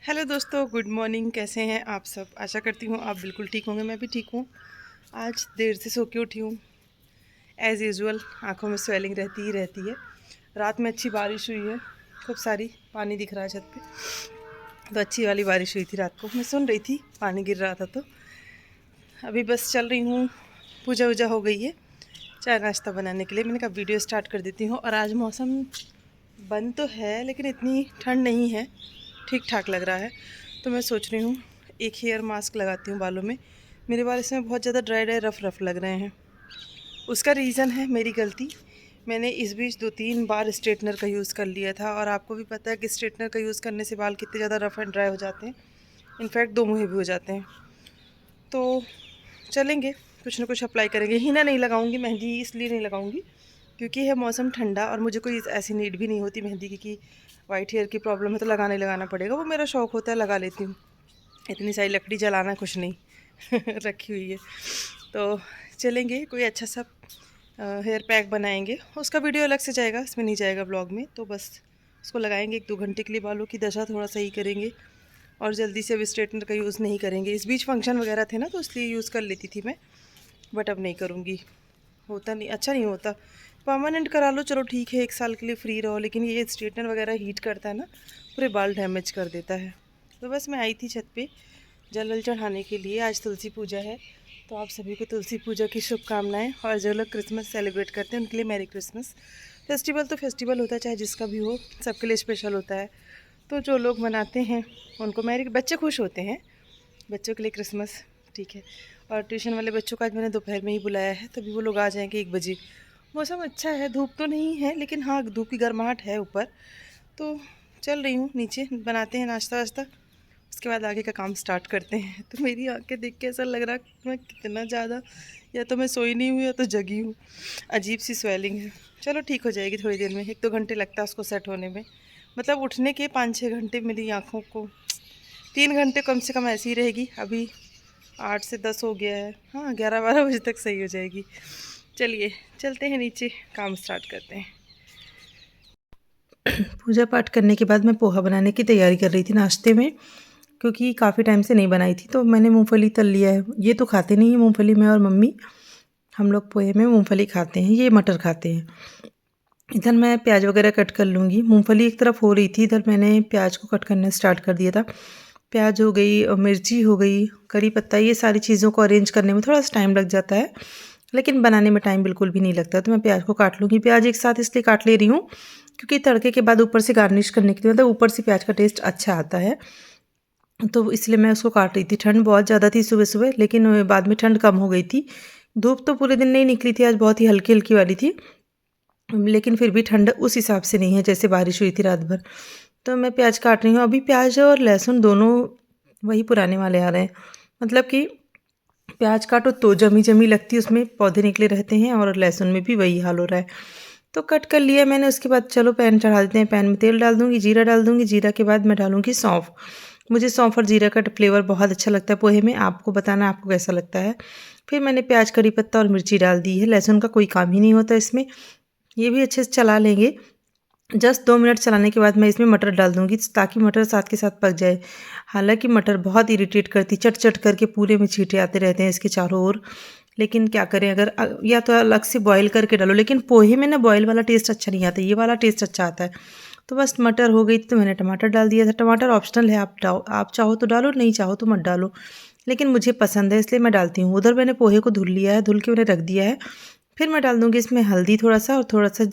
Hello दोस्तों, good morning. कैसे हैं आप सब? आशा करती हूँ आप बिल्कुल ठीक होंगे। मैं भी ठीक हूँ। आज देर से सो के उठी हूँ। एज़ यूजुअल आँखों में स्वेलिंग रहती ही रहती है। रात में अच्छी बारिश हुई है, खूब सारी पानी दिख रहा है छत पे, तो अच्छी वाली बारिश हुई थी रात को। मैं सुन रही थी, पानी गिर रहा था। तो अभी बस चल रही हूँ। पूजा वूजा हो गई है, चाय नाश्ता बनाने के लिए मैंने कहा वीडियो स्टार्ट कर देती हूँ। और आज मौसम बंद तो है लेकिन इतनी ठंड नहीं है, ठीक ठाक लग रहा है। तो मैं सोच रही हूँ एक हेयर मास्क लगाती हूँ बालों में। मेरे बाल इसमें बहुत ज़्यादा ड्राई ड्राई रफ रफ लग रहे हैं। उसका रीज़न है मेरी गलती। मैंने इस बीच 2-3 बार स्ट्रेटनर का यूज़ कर लिया था, और आपको भी पता है कि स्ट्रेटनर का यूज़ करने से बाल कितने ज़्यादा रफ़ एंड ड्राई हो जाते हैं। इनफैक्ट दो मुँहे भी हो जाते हैं। तो चलेंगे, कुछ ना कुछ अप्लाई करेंगे। हीना नहीं लगाऊंगी, मेहंदी इसलिए नहीं लगाऊंगी क्योंकि है मौसम ठंडा, और मुझे कोई ऐसी नीड भी नहीं होती मेहंदी की कि वाइट हेयर की प्रॉब्लम है तो लगाना ही लगाना पड़ेगा। वो मेरा शौक़ होता है, लगा लेती हूँ। इतनी सारी लकड़ी जलाना कुछ नहीं रखी हुई है। तो चलेंगे, कोई अच्छा सा हेयर पैक बनाएंगे। उसका वीडियो अलग से जाएगा, इसमें नहीं जाएगा ब्लॉग में। तो बस उसको लगाएंगे 1-2 घंटे के लिए, बालों की दशा थोड़ा सही करेंगे। और जल्दी से अब स्ट्रेटनर का यूज़ नहीं करेंगे। इस बीच फंक्शन वगैरह थे ना, तो इसलिए यूज़ कर लेती थी मैं, बट अब नहीं करूँगी। होता नहीं, अच्छा नहीं होता। परमानेंट करा लो चलो ठीक है, 1 साल के लिए फ्री रहो, लेकिन ये स्ट्रेटनर वगैरह हीट करता है ना, पूरे बाल डैमेज कर देता है। तो बस मैं आई थी छत पे जल वल चढ़ाने के लिए। आज तुलसी पूजा है, तो आप सभी को तुलसी पूजा की शुभकामनाएं। और जो लोग क्रिसमस सेलिब्रेट करते हैं उनके लिए मैरी क्रिसमस। फेस्टिवल तो फेस्टिवल होता है, चाहे जिसका भी हो, सबके लिए स्पेशल होता है। तो जो लोग मनाते हैं उनको मैरी, बच्चे खुश होते हैं, बच्चों के लिए क्रिसमस ठीक है। और ट्यूशन वाले बच्चों का आज मैंने दोपहर में ही बुलाया है, तभी वो लोग आ जाएंगे 1 बजे। मौसम अच्छा है, धूप तो नहीं है, लेकिन हाँ धूप की गर्माहट है ऊपर। तो चल रही हूँ नीचे, बनाते हैं नाश्ता वाश्ता, उसके बाद आगे का काम स्टार्ट करते हैं। तो मेरी आंखें देख के ऐसा लग रहा कि मैं कितना ज़्यादा, या तो मैं सोई नहीं हूँ या तो जगी हूँ। अजीब सी स्वेलिंग है। चलो ठीक हो जाएगी थोड़ी देर में, 1-2 घंटे लगता है उसको सेट होने में। मतलब उठने के 5-6 घंटे मेरी आँखों को, 3 घंटे कम से कम ऐसी ही रहेगी। अभी 8 से 10 हो गया है, हाँ 11-12 बजे तक सही हो जाएगी। चलिए चलते हैं नीचे, काम स्टार्ट करते हैं। पूजा पाठ करने के बाद मैं पोहा बनाने की तैयारी कर रही थी नाश्ते में, क्योंकि काफ़ी टाइम से नहीं बनाई थी। तो मैंने मूंगफली तल लिया है। ये तो खाते नहीं है मूंगफली, मैं और मम्मी हम लोग पोहे में मूंगफली खाते हैं, ये मटर खाते हैं। इधर मैं प्याज वगैरह कट कर लूँगी। मूंगफली एक तरफ हो रही थी, इधर मैंने प्याज को कट करना स्टार्ट कर दिया था। प्याज हो गई, मिर्ची हो गई, करी पत्ता, ये सारी चीज़ों को अरेंज करने में थोड़ा सा टाइम लग जाता है, लेकिन बनाने में टाइम बिल्कुल भी नहीं लगता। तो मैं प्याज को काट लूँगी। प्याज एक साथ इसलिए काट ले रही हूँ क्योंकि तड़के के बाद ऊपर से गार्निश करने के लिए, मतलब ऊपर से प्याज का टेस्ट अच्छा आता है, तो इसलिए मैं उसको काट रही थी। ठंड बहुत ज़्यादा थी सुबह सुबह, लेकिन बाद में ठंड कम हो गई थी। धूप तो पूरे दिन नहीं निकली थी, आज बहुत ही हल्की हल्की वाली थी, लेकिन फिर भी ठंड उस हिसाब से नहीं है जैसे बारिश हुई थी रात भर। तो मैं प्याज काट रही हूँ। अभी प्याज और लहसुन दोनों वही पुराने वाले आ रहे हैं, मतलब कि प्याज काटो तो जमी जमी लगती है, उसमें पौधे निकले रहते हैं, और लहसुन में भी वही हाल हो रहा है। तो कट कर लिया मैंने। उसके बाद चलो पैन चढ़ा देते हैं। पैन में तेल डाल दूँगी, जीरा डाल दूँगी। जीरा के बाद मैं डालूँगी सौंफ। मुझे सौंफ और जीरा का फ्लेवर बहुत अच्छा लगता है पोहे में। आपको बताना आपको कैसा लगता है। फिर मैंने प्याज, करी पत्ता और मिर्ची डाल दी है। लहसुन का कोई काम ही नहीं होता इसमें। ये भी अच्छे से चला लेंगे। जस्ट 2 मिनट चलाने के बाद मैं इसमें मटर डाल दूँगी, ताकि मटर साथ के साथ पक जाए। हालाँकि मटर बहुत इरिटेट करती, चट-चट करके पूरे में छींटे आते रहते हैं इसके चारों ओर। लेकिन क्या करें, अगर या तो अलग से बॉयल करके डालो, लेकिन पोहे में ना बॉयल वाला टेस्ट अच्छा नहीं आता, ये वाला टेस्ट अच्छा आता है। तो बस मटर हो गई तो मैंने टमाटर डाल दिया था। टमाटर ऑप्शनल है, आप चाहो तो डालो, नहीं चाहो तो मत डालो, लेकिन मुझे पसंद है इसलिए मैं डालती हूँ। उधर मैंने पोहे को धुल लिया है, धुल के मैंने रख दिया है। फिर मैं डाल दूँगी इसमें हल्दी थोड़ा सा, और थोड़ा सा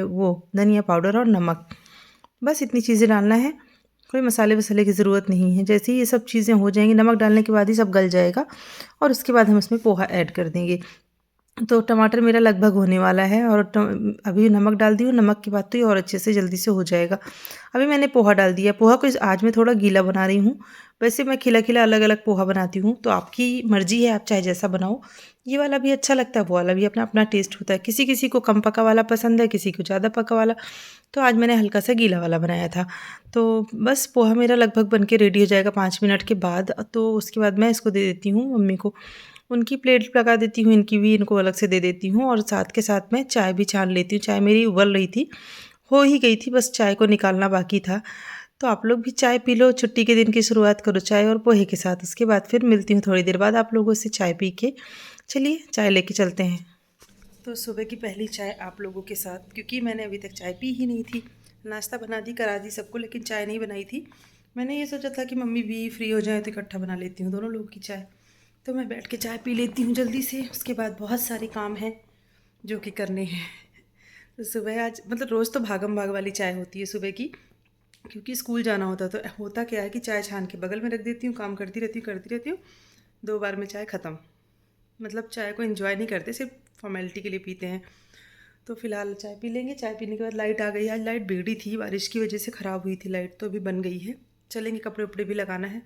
वो धनिया पाउडर और नमक। बस इतनी चीज़ें डालना है, कोई मसाले वसाले की ज़रूरत नहीं है। जैसे ही ये सब चीज़ें हो जाएंगी, नमक डालने के बाद ही सब गल जाएगा, और उसके बाद हम इसमें पोहा ऐड कर देंगे। तो टमाटर मेरा लगभग होने वाला है, और अभी नमक डाल दी हूँ। नमक के बाद तो ये और अच्छे से जल्दी से हो जाएगा। अभी मैंने पोहा डाल दिया। पोहा को आज मैं थोड़ा गीला बना रही हूँ। वैसे मैं खिला खिला अलग अलग पोहा बनाती हूँ, तो आपकी मर्जी है, आप चाहे जैसा बनाओ। ये वाला भी अच्छा लगता है, वो वाला भी अपना अपना टेस्ट होता है। किसी किसी को कम पका वाला पसंद है, किसी को ज़्यादा पका वाला। तो आज मैंने हल्का सा गीला वाला बनाया था। तो बस पोहा मेरा लगभग बन के रेडी हो जाएगा 5 मिनट के बाद। तो उसके बाद मैं इसको दे देती हूँ मम्मी को, उनकी प्लेट लगा देती हूँ, इनकी भी इनको अलग से दे देती हूँ। और साथ के साथ मैं चाय भी छान लेती हूँ। चाय मेरी उबल रही थी, हो ही गई थी, बस चाय को निकालना बाकी था। तो आप लोग भी चाय पी लो, छुट्टी के दिन की शुरुआत करो चाय और पोहे के साथ। उसके बाद फिर मिलती हूँ थोड़ी देर बाद आप लोगों से चाय पी के। चलिए चाय लेके चलते हैं। तो सुबह की पहली चाय आप लोगों के साथ, क्योंकि मैंने अभी तक चाय पी ही नहीं थी। नाश्ता बना दी, करा दी सबको, लेकिन चाय नहीं बनाई थी। मैंने ये सोचा था कि मम्मी भी फ्री हो जाए तो इकट्ठा बना लेती हूँ दोनों लोगों की चाय। तो मैं बैठ के चाय पी लेती हूँ जल्दी से। उसके बाद बहुत सारे काम हैं जो कि करने हैं। तो सुबह आज मतलब रोज़ तो भागम भाग वाली चाय होती है सुबह की, क्योंकि स्कूल जाना होता है। तो होता क्या है कि चाय छान के बगल में रख देती हूँ, काम करती रहती हूँ 2 बार में चाय ख़त्म। मतलब चाय को एंजॉय नहीं करते, सिर्फ फॉर्मेलिटी के लिए पीते हैं। तो फ़िलहाल चाय पी लेंगे। चाय पीने के बाद लाइट आ गई। आज लाइट बिगड़ी थी, बारिश की वजह से ख़राब हुई थी लाइट, तो अभी बन गई है। चलेंगे, कपड़े उपड़े भी लगाना है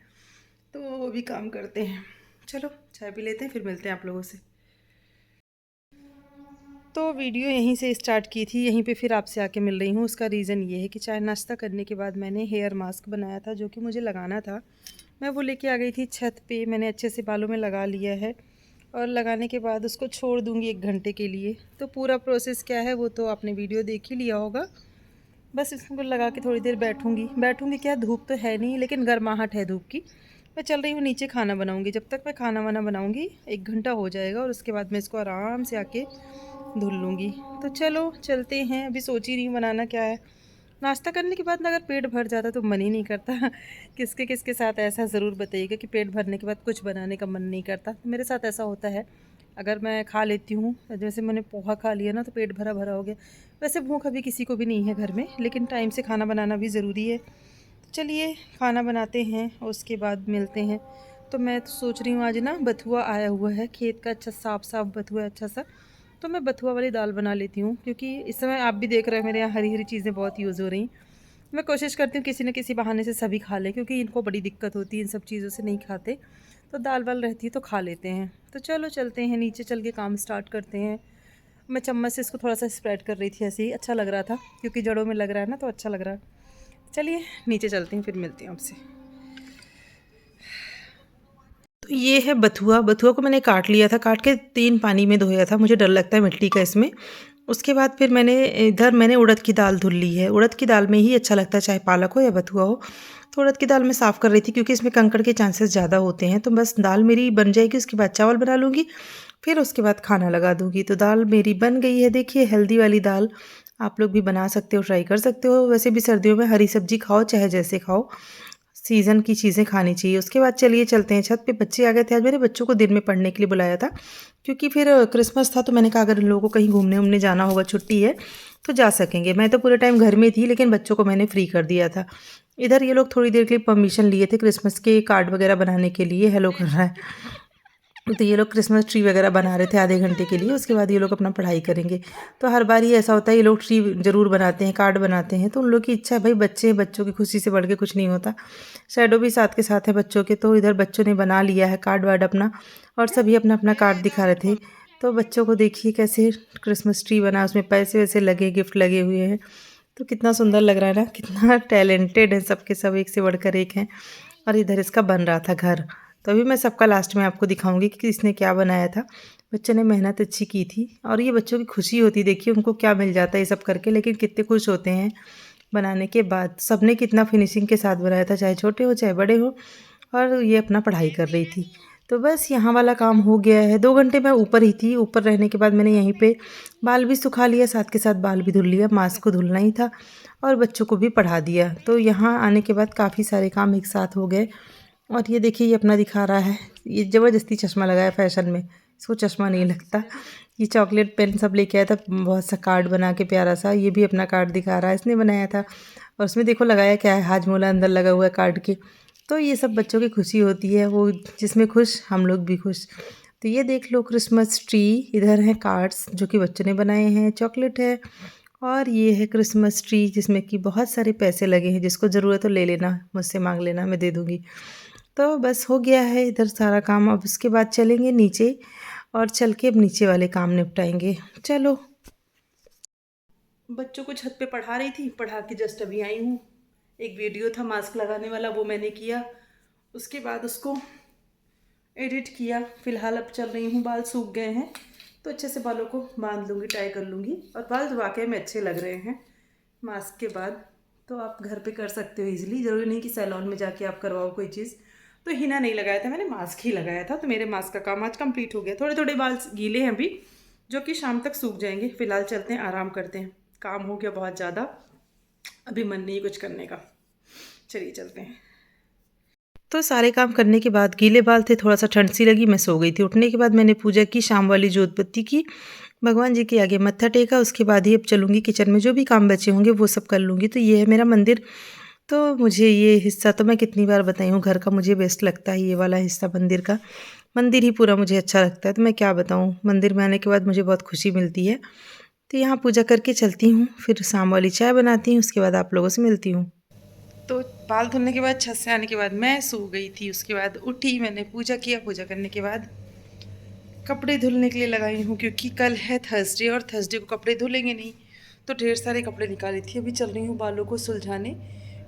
तो वो भी काम करते हैं। चलो चाय पी लेते हैं, फिर मिलते हैं आप लोगों से। तो वीडियो यहीं से स्टार्ट की थी, यहीं पे फिर आपसे आके मिल रही हूँ। उसका रीज़न ये है कि चाय नाश्ता करने के बाद मैंने हेयर मास्क बनाया था जो कि मुझे लगाना था। मैं वो लेके आ गई थी छत पे, मैंने अच्छे से बालों में लगा लिया है और लगाने के बाद उसको छोड़ दूँगी 1 घंटे के लिए। तो पूरा प्रोसेस क्या है वो तो आपने वीडियो देख ही लिया होगा। बस इसको लगा के थोड़ी देर बैठूँगी क्या, धूप तो है नहीं लेकिन गर्माहट है धूप की। मैं चल रही हूँ नीचे खाना बनाऊँगी। जब तक मैं खाना वाना बनाऊँगी 1 घंटा हो जाएगा और उसके बाद मैं इसको आराम से आके धुल लूँगी। तो चलो चलते हैं। अभी सोच ही रही हूँ बनाना क्या है। नाश्ता करने के बाद ना अगर पेट भर जाता तो मन ही नहीं करता। किसके किसके साथ ऐसा ज़रूर बताइएगा कि पेट भरने के बाद कुछ बनाने का मन नहीं करता। मेरे साथ ऐसा होता है। अगर मैं खा लेती हूँ, जैसे मैंने पोहा खा लिया ना तो पेट भरा भरा हो गया। वैसे भूख अभी किसी को भी नहीं है घर में, लेकिन टाइम से खाना बनाना भी ज़रूरी है। तो चलिए खाना बनाते हैं और उसके बाद मिलते हैं। तो मैं तो सोच रही हूँ आज ना बथुआ आया हुआ है खेत का, अच्छा साफ साफ बथुआ है अच्छा सा। तो मैं बथुआ वाली दाल बना लेती हूँ, क्योंकि इस समय आप भी देख रहे हैं मेरे यहाँ हरी हरी चीज़ें बहुत यूज़ हो रही। मैं कोशिश करती हूँ किसी न किसी बहाने से सभी खा लें, क्योंकि इनको बड़ी दिक्कत होती है, इन सब चीज़ों से नहीं खाते। तो दाल वाल रहती है तो खा लेते हैं। तो चलो चलते हैं नीचे, चल के काम स्टार्ट करते हैं। मैं चम्मच से इसको थोड़ा सा स्प्रेड कर रही थी, ऐसे ही अच्छा लग रहा था, क्योंकि जड़ों में लग रहा है ना तो अच्छा लग रहा है। चलिए नीचे चलते हैं, फिर मिलती हूँ आपसे। तो ये है बथुआ। बथुआ को मैंने काट लिया था, काट के 3 पानी में धोया था, मुझे डर लगता है मिट्टी का इसमें। उसके बाद फिर मैंने उड़द की दाल धुल ली है। उड़द की दाल में ही अच्छा लगता है, चाहे पालक हो या बथुआ हो। तो उड़द की दाल मैं साफ़ कर रही थी, क्योंकि इसमें कंकड़ के चांसेस ज़्यादा होते हैं। तो बस दाल मेरी बन जाएगी, उसके बाद चावल बना लूँगी, फिर उसके बाद खाना लगा दूँगी। तो दाल मेरी बन गई है, देखिए हेल्दी वाली दाल। आप लोग भी बना सकते हो, ट्राई कर सकते हो। वैसे भी सर्दियों में हरी सब्जी खाओ, चाहे जैसे खाओ, सीज़न की चीज़ें खानी चाहिए। उसके बाद चलिए चलते हैं छत पे। बच्चे आ गए थे, आज मेरे बच्चों को दिन में पढ़ने के लिए बुलाया था, क्योंकि फिर क्रिसमस था। तो मैंने कहा अगर इन लोगों को कहीं घूमने जाना होगा, छुट्टी है तो जा सकेंगे। मैं तो पूरे टाइम घर में थी, लेकिन बच्चों को मैंने फ्री कर दिया था। इधर ये लोग थोड़ी देर के लिए परमिशन लिए थे क्रिसमस के कार्ड वगैरह बनाने के लिए। हेलो कर रहा है। तो ये लोग क्रिसमस ट्री वगैरह बना रहे थे आधे घंटे के लिए। उसके बाद ये लोग अपना पढ़ाई करेंगे। तो हर बार ही ऐसा होता है, ये लोग ट्री ज़रूर बनाते हैं, कार्ड बनाते हैं। तो उन लोग की इच्छा है भाई, बच्चों की खुशी से बढ़ के कुछ नहीं होता। शैडो भी साथ के साथ है बच्चों के। तो इधर बच्चों ने बना लिया है कार्ड वार्ड अपना, और सभी अपना अपना कार्ड दिखा रहे थे। तो बच्चों को देखिए कैसे क्रिसमस ट्री बना, उसमें पैसे वैसे लगे, गिफ्ट लगे हुए हैं। तो कितना सुंदर लग रहा है ना, कितना टैलेंटेड है सब के सब, एक से बढ़कर एक हैं। और इधर इसका बन रहा था घर। तो अभी मैं सबका लास्ट में आपको दिखाऊंगी कि किसने क्या बनाया था। बच्चों ने मेहनत अच्छी की थी, और ये बच्चों की खुशी होती, देखिए उनको क्या मिल जाता है ये सब करके, लेकिन कितने खुश होते हैं बनाने के बाद। सबने कितना फिनिशिंग के साथ बनाया था, चाहे छोटे हो चाहे बड़े हो। और ये अपना पढ़ाई कर रही थी। तो बस यहाँ वाला काम हो गया है। 2 घंटे मैं ऊपर ही थी। ऊपर रहने के बाद मैंने यहीं पे बाल भी सुखा लिया, साथ के साथ बाल भी धुल लिया। मास्क को धुलना ही था और बच्चों को भी पढ़ा दिया। तो यहाँ आने के बाद काफ़ी सारे काम एक साथ हो गए। और ये देखिए ये अपना दिखा रहा है, ये ज़बरदस्ती चश्मा लगाया फैशन में, इसको चश्मा नहीं लगता। ये चॉकलेट पेन सब लेके आया था, बहुत सा कार्ड बना के प्यारा सा। ये भी अपना कार्ड दिखा रहा है, इसने बनाया था। और उसमें देखो लगाया क्या है, हाजमोला अंदर लगा हुआ है कार्ड के। तो ये सब बच्चों की खुशी होती है, वो जिसमें खुश हम लोग भी खुश। तो ये देख लो क्रिसमस ट्री, इधर हैं कार्ड्स जो कि बच्चों ने बनाए हैं, चॉकलेट है, और ये है क्रिसमस ट्री जिसमें कि बहुत सारे पैसे लगे हैं। जिसको ज़रूरत हो ले लेना, मुझसे मांग लेना, मैं दे दूँगी। तो बस हो गया है इधर सारा काम। अब उसके बाद चलेंगे नीचे, और चल के अब नीचे वाले काम निपटाएंगे। चलो, बच्चों को छत पे पढ़ा रही थी, पढ़ा के जस्ट अभी आई हूँ। एक वीडियो था मास्क लगाने वाला, वो मैंने किया। उसके बाद उसको एडिट किया। फ़िलहाल अब चल रही हूँ, बाल सूख गए हैं तो अच्छे से बालों को बांध लूँगी, टाई कर लूँगी। और बाल वाकई में अच्छे लग रहे हैं मास्क के बाद। तो आप घर पे कर सकते हो इजीली, ज़रूरी नहीं कि सैलून में जाके आप करवाओ कोई चीज़। तो हिना नहीं लगाया था मैंने, मास्क ही लगाया था। तो मेरे मास्क का काम आज कंप्लीट हो गया। थोड़े थोड़े बाल गीले हैं अभी, जो कि शाम तक सूख जाएंगे। फ़िलहाल चलते हैं, आराम करते हैं, काम हो गया बहुत ज़्यादा, अभी मन नहीं कुछ करने का। चलिए चलते हैं। तो सारे काम करने के बाद गीले बाल थे, थोड़ा सा ठंड सी लगी, मैं सो गई थी। उठने के बाद मैंने पूजा की, शाम वाली जोत बत्ती की, भगवान जी के आगे मत्था टेका। उसके बाद ही अब चलूँगी किचन में, जो भी काम बचे होंगे वो सब कर लूँगी। तो ये है मेरा मंदिर। तो मुझे ये हिस्सा तो मैं कितनी बार बताई हूँ, घर का मुझे बेस्ट लगता है ये वाला हिस्सा मंदिर का। मंदिर ही पूरा मुझे अच्छा लगता है, तो मैं क्या बताऊँ, मंदिर में आने के बाद मुझे बहुत खुशी मिलती है। तो यहाँ पूजा करके चलती हूँ, फिर शाम वाली चाय बनाती हूँ, उसके बाद आप लोगों से मिलती हूँ। तो बाल धुलने के बाद, छत से आने के बाद मैं सो गई थी। उसके बाद उठी, मैंने पूजा किया। पूजा करने के बाद कपड़े धुलने के लिए लगाई हूँ, क्योंकि कल है थर्सडे और थर्सडे को कपड़े धुलेंगे नहीं। तो ढेर सारे कपड़े निकाली थी। अभी चल रही हूँ बालों को सुलझाने।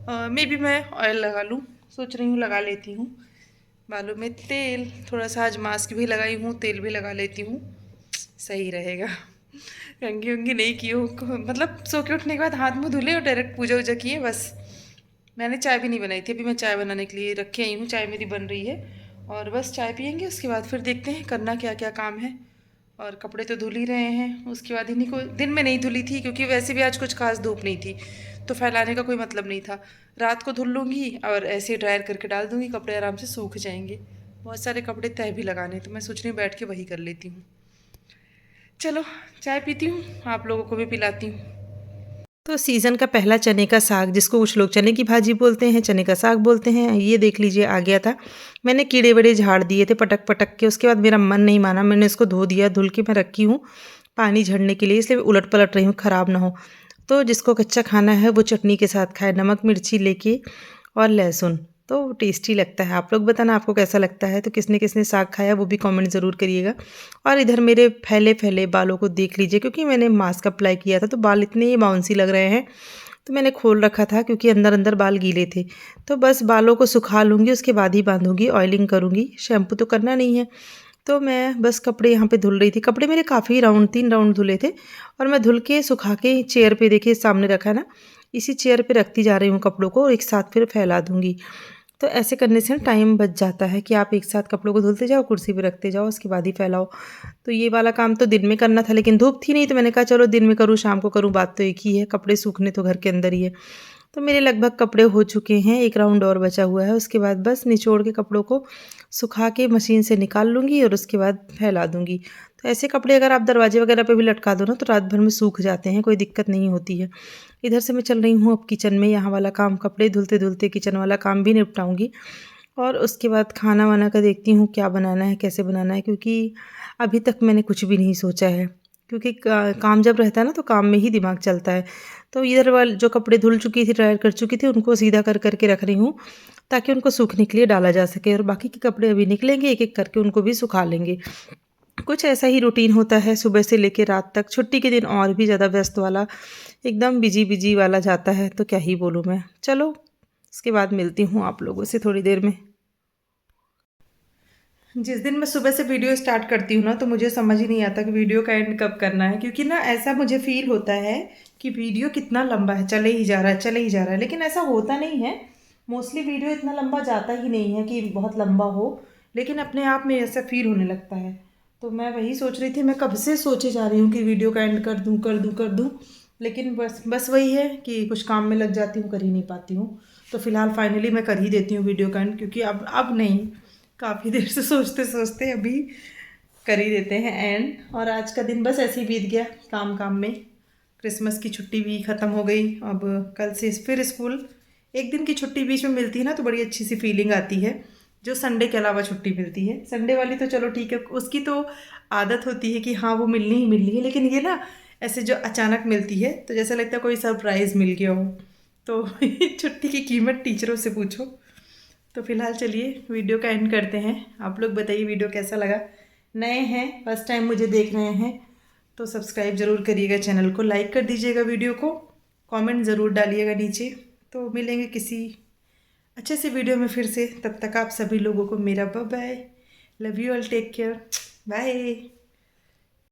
मे भी मैं ऑयल लगा लूँ, सोच रही हूँ लगा लेती हूँ। बालों में तेल, थोड़ा सा आज मास्क भी लगाई हूँ, तेल भी लगा लेती हूँ, सही रहेगा। कंघी उंगी नहीं की हो, मतलब सो के उठने के बाद हाथ मुँह धुले और डायरेक्ट पूजा वूजा किए बस। मैंने चाय भी नहीं बनाई थी, अभी मैं चाय बनाने के लिए रख के आई हूँ। चाय मेरी बन रही है और बस चाय पियेंगे, उसके बाद फिर देखते हैं करना क्या क्या काम है। और कपड़े तो धुल ही रहे हैं। उसके बाद इन्हीं को दिन में नहीं धुली थी, क्योंकि वैसे भी आज कुछ खास धूप नहीं थी, तो फैलाने का कोई मतलब नहीं था। रात को धुल लूँगी और ऐसे ड्रायर करके डाल दूँगी, कपड़े आराम से सूख जाएंगे। बहुत सारे कपड़े तह भी लगाने, तो मैं सोच रही हूँ बैठ के वही कर लेती हूँ। चलो चाय पीती हूँ, आप लोगों को भी पिलाती हूँ। तो सीज़न का पहला चने का साग, जिसको कुछ लोग चने की भाजी बोलते हैं, चने का साग बोलते हैं, ये देख लीजिए आ गया था। मैंने कीड़े वेड़े झाड़ दिए थे पटक पटक के। उसके बाद मेरा मन नहीं माना, मैंने इसको धो दिया। धुल के मैं रखी हूँ पानी झड़ने के लिए, इसलिए उलट पलट रही हूँ, ख़राब ना हो। तो जिसको कच्चा खाना है वो चटनी के साथ खाए, नमक मिर्ची लेके और लहसुन, तो टेस्टी लगता है। आप लोग बताना आपको कैसा लगता है। तो किसने किसने साग खाया वो भी कमेंट ज़रूर करिएगा। और इधर मेरे फैले फैले बालों को देख लीजिए, क्योंकि मैंने मास्क अप्लाई किया था तो बाल इतने बाउंसी लग रहे हैं। तो मैंने खोल रखा था, क्योंकि अंदर अंदर बाल गीले थे। तो बस बालों को सुखा लूँगी, उसके बाद ही बांधूँगी, ऑयलिंग करूँगी। शैम्पू तो करना नहीं है। तो मैं बस कपड़े यहाँ पे धुल रही थी। कपड़े मेरे काफ़ी राउंड, 3 राउंड धुले थे और मैं धुल के सुखा के चेयर पे, देखिए सामने रखा है ना, इसी चेयर पे रखती जा रही हूँ कपड़ों को, और एक साथ फिर फैला दूँगी। तो ऐसे करने से ना टाइम बच जाता है, कि आप एक साथ कपड़ों को धुलते जाओ, कुर्सी पे रखते जाओ, उसके बाद ही फैलाओ। तो ये वाला काम तो दिन में करना था, लेकिन धूप थी नहीं, तो मैंने कहा चलो दिन में करूँ शाम को करूँ, बात तो एक ही है। कपड़े सूखने तो घर के अंदर ही है। तो मेरे लगभग कपड़े हो चुके हैं, एक राउंड और बचा हुआ है। उसके बाद बस निचोड़ के कपड़ों को सुखा के मशीन से निकाल लूँगी और उसके बाद फैला दूँगी। तो ऐसे कपड़े अगर आप दरवाजे वगैरह पे भी लटका दो ना, तो रात भर में सूख जाते हैं, कोई दिक्कत नहीं होती है। इधर से मैं चल रही हूँ अब किचन में, यहाँ वाला काम, कपड़े धुलते धुलते किचन वाला काम भी निपटाऊँगी। और उसके बाद खाना वाना का देखती हूँ क्या बनाना है, कैसे बनाना है, क्योंकि अभी तक मैंने कुछ भी नहीं सोचा है। क्योंकि काम जब रहता है ना, तो काम में ही दिमाग चलता है। तो इधर वाले जो कपड़े धुल चुकी थी, ड्रायर कर चुकी थी, उनको सीधा कर करके रख रही हूँ, ताकि उनको सूखने के लिए डाला जा सके। और बाकी के कपड़े अभी निकलेंगे, एक एक करके उनको भी सुखा लेंगे। कुछ ऐसा ही रूटीन होता है सुबह से लेके रात तक। छुट्टी के दिन और भी ज़्यादा व्यस्त वाला, एकदम बिजी बिजी वाला जाता है, तो क्या ही बोलूँ मैं। चलो उसके बाद मिलती हूँ आप लोगों से थोड़ी देर में। जिस दिन मैं सुबह से वीडियो स्टार्ट करती हूँ ना, तो मुझे समझ ही नहीं आता कि वीडियो का एंड कब करना है, क्योंकि ना ऐसा मुझे फील होता है कि वीडियो कितना लंबा है, चले ही जा रहा है, चले ही जा रहा है, लेकिन ऐसा होता नहीं है। मोस्टली वीडियो इतना लंबा जाता ही नहीं है कि बहुत लंबा हो, लेकिन अपने आप में ऐसा फील होने लगता है। तो मैं वही सोच रही थी, मैं कब से सोचे जा रही हूँ कि वीडियो का एंड कर दूँ कर दूँ कर दूँ, लेकिन बस बस वही है कि कुछ काम में लग जाती हूँ, कर ही नहीं पाती हूँ। तो फिलहाल फाइनली मैं कर ही देती हूँ वीडियो का एंड, क्योंकि अब नहीं, काफ़ी देर से सोचते सोचते अभी कर ही देते हैं एंड। और आज का दिन बस ऐसे ही बीत गया काम काम में। क्रिसमस की छुट्टी भी ख़त्म हो गई, अब कल से फिर स्कूल। एक दिन की छुट्टी बीच में मिलती है ना, तो बड़ी अच्छी सी फीलिंग आती है, जो संडे के अलावा छुट्टी मिलती है। संडे वाली तो चलो ठीक है, उसकी तो आदत होती है कि हाँ वो मिलनी ही मिलनी है, लेकिन ये ना ऐसे जो अचानक मिलती है, तो जैसा लगता है कोई सरप्राइज़ मिल गया हो। तो छुट्टी की कीमत टीचरों से पूछो। तो फिलहाल चलिए वीडियो का एंड करते हैं। आप लोग बताइए वीडियो कैसा लगा। नए हैं, फर्स्ट टाइम मुझे देख रहे हैं, तो सब्सक्राइब ज़रूर करिएगा चैनल को, लाइक कर दीजिएगा वीडियो को, कमेंट ज़रूर डालिएगा नीचे। तो मिलेंगे किसी अच्छे से वीडियो में फिर से, तब तक आप सभी लोगों को मेरा bye bye, love you all, take care, bye.